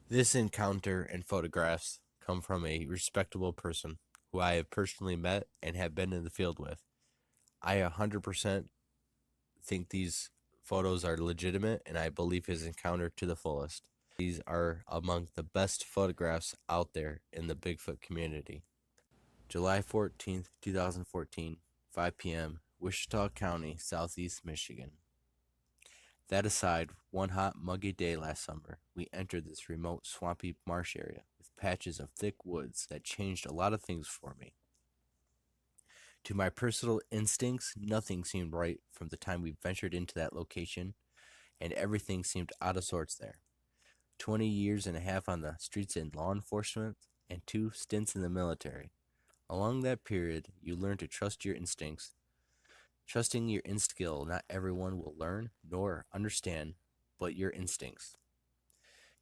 This encounter and photographs come from a respectable person who I have personally met and have been in the field with. I 100% think these photos are legitimate, and I believe his encounter to the fullest. These are among the best photographs out there in the Bigfoot community. July 14th, 2014, 5 p.m., Wichita County, Southeast Michigan. That aside, one hot, muggy day last summer, we entered this remote, swampy marsh area with patches of thick woods that changed a lot of things for me. To my personal instincts, nothing seemed right from the time we ventured into that location, and everything seemed out of sorts there. 20 years and a half on the streets in law enforcement, and 2 stints in the military. Along that period, you learn to trust your instincts. Trusting your skill, not everyone will learn nor understand, but your instincts.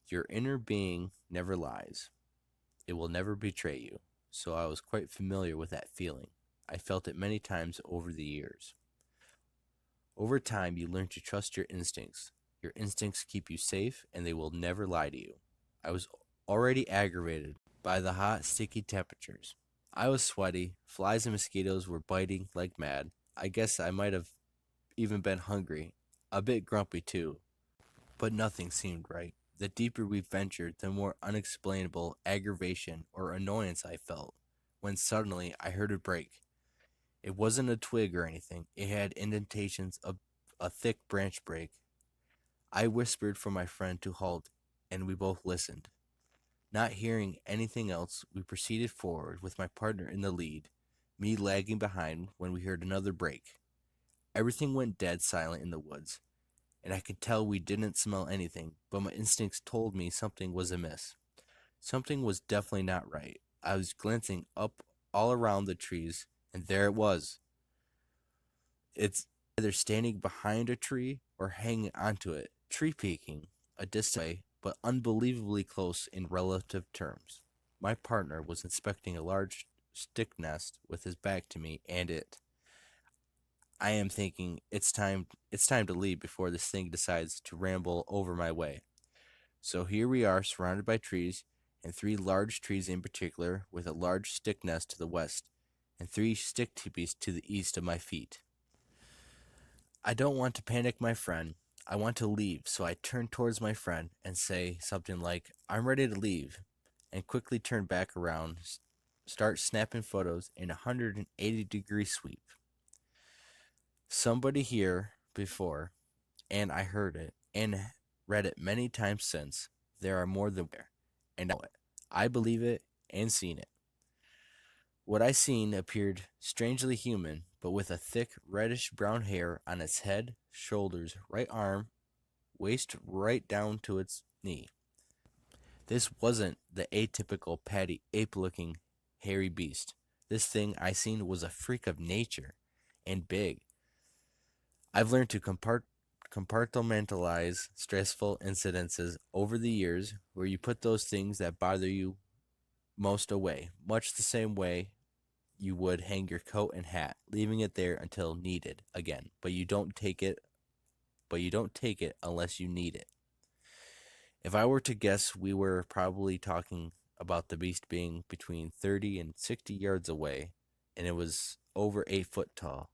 Your inner being never lies. It will never betray you. So I was quite familiar with that feeling. I felt it many times over the years. Over time, you learn to trust your instincts. Your instincts keep you safe, and they will never lie to you. I was already aggravated by the hot, sticky temperatures. I was sweaty. Flies and mosquitoes were biting like mad. I guess I might have even been hungry, a bit grumpy too, but nothing seemed right. The deeper we ventured, the more unexplainable aggravation or annoyance I felt, when suddenly I heard it break. It wasn't a twig or anything, it had indentations of a thick branch break. I whispered for my friend to halt, and we both listened. Not hearing anything else, we proceeded forward with my partner in the lead, me lagging behind when we heard another break. Everything went dead silent in the woods, and I could tell we didn't smell anything, but my instincts told me something was amiss. Something was definitely not right. I was glancing up all around the trees, and there it was. It's either standing behind a tree or hanging onto it, tree peaking, a distance away, but unbelievably close in relative terms. My partner was inspecting a large stick nest with his back to me and it. I am thinking it's time to leave before this thing decides to ramble over my way. So here we are surrounded by trees, and 3 large trees in particular, with a large stick nest to the west, and 3 stick teepees to the east of my feet. I don't want to panic my friend. I want to leave, so I turn towards my friend and say something like, I'm ready to leave, and quickly turn back around, start snapping photos in a 180-degree sweep. Somebody here before, and I heard it and read it many times since. There are more than there, and I know it. I believe it and seen it. What I seen appeared strangely human, but with a thick reddish brown hair on its head, shoulders, right arm, waist right down to its knee. This wasn't the atypical patty ape-looking hairy beast. This thing I seen was a freak of nature, and big. I've learned to compartmentalize stressful incidences over the years, where you put those things that bother you most away, much the same way you would hang your coat and hat, leaving it there until needed again. But you don't take it unless you need it. If I were to guess, we were probably talking about the beast being between 30 and 60 yards away, and it was over 8 foot tall,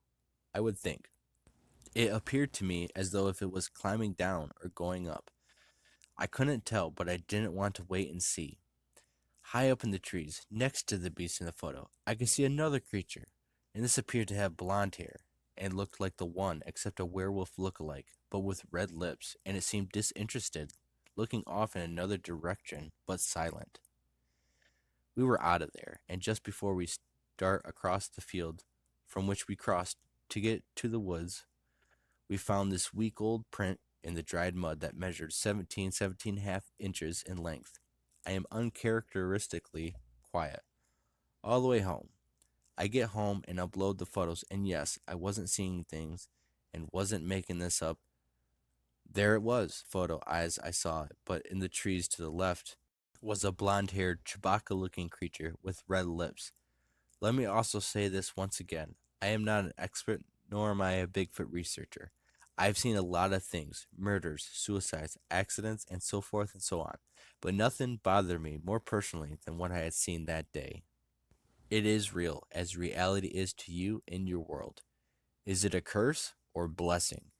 I would think. It appeared to me as though if it was climbing down or going up. I couldn't tell, but I didn't want to wait and see. High up in the trees, next to the beast in the photo, I could see another creature, and this appeared to have blonde hair, and looked like the one except a werewolf look-alike, but with red lips, and it seemed disinterested, looking off in another direction, but silent. We were out of there, and just before we start across the field from which we crossed to get to the woods, we found this week old print in the dried mud that measured 17.5 inches in length. I am uncharacteristically quiet all the way home. I get home and upload the photos, and yes, I wasn't seeing things and wasn't making this up. There it was, photo as I saw it, but in the trees to the left was a blonde-haired Chewbacca-looking creature with red lips. Let me also say this once again. I am not an expert, nor am I a Bigfoot researcher. I've seen a lot of things murders, suicides, accidents, and so forth and so on. But nothing bothered me more personally than what I had seen that day. It is real, as reality is to you in your world. Is it a curse or blessing?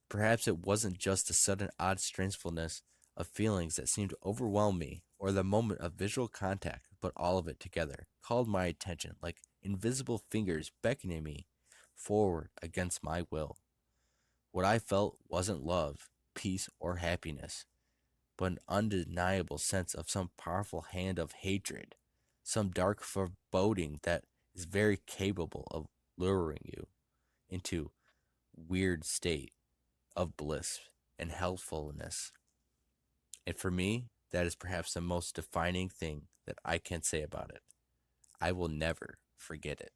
Perhaps it wasn't just the sudden odd strangefulness of feelings that seemed to overwhelm me, or the moment of visual contact, but all of it together called my attention like invisible fingers beckoning me forward against my will. What I felt wasn't love, peace, or happiness, but an undeniable sense of some powerful hand of hatred, some dark foreboding that is very capable of luring you into weird state of bliss and healthfulness. And for me, that is perhaps the most defining thing that I can say about it. I will never forget it.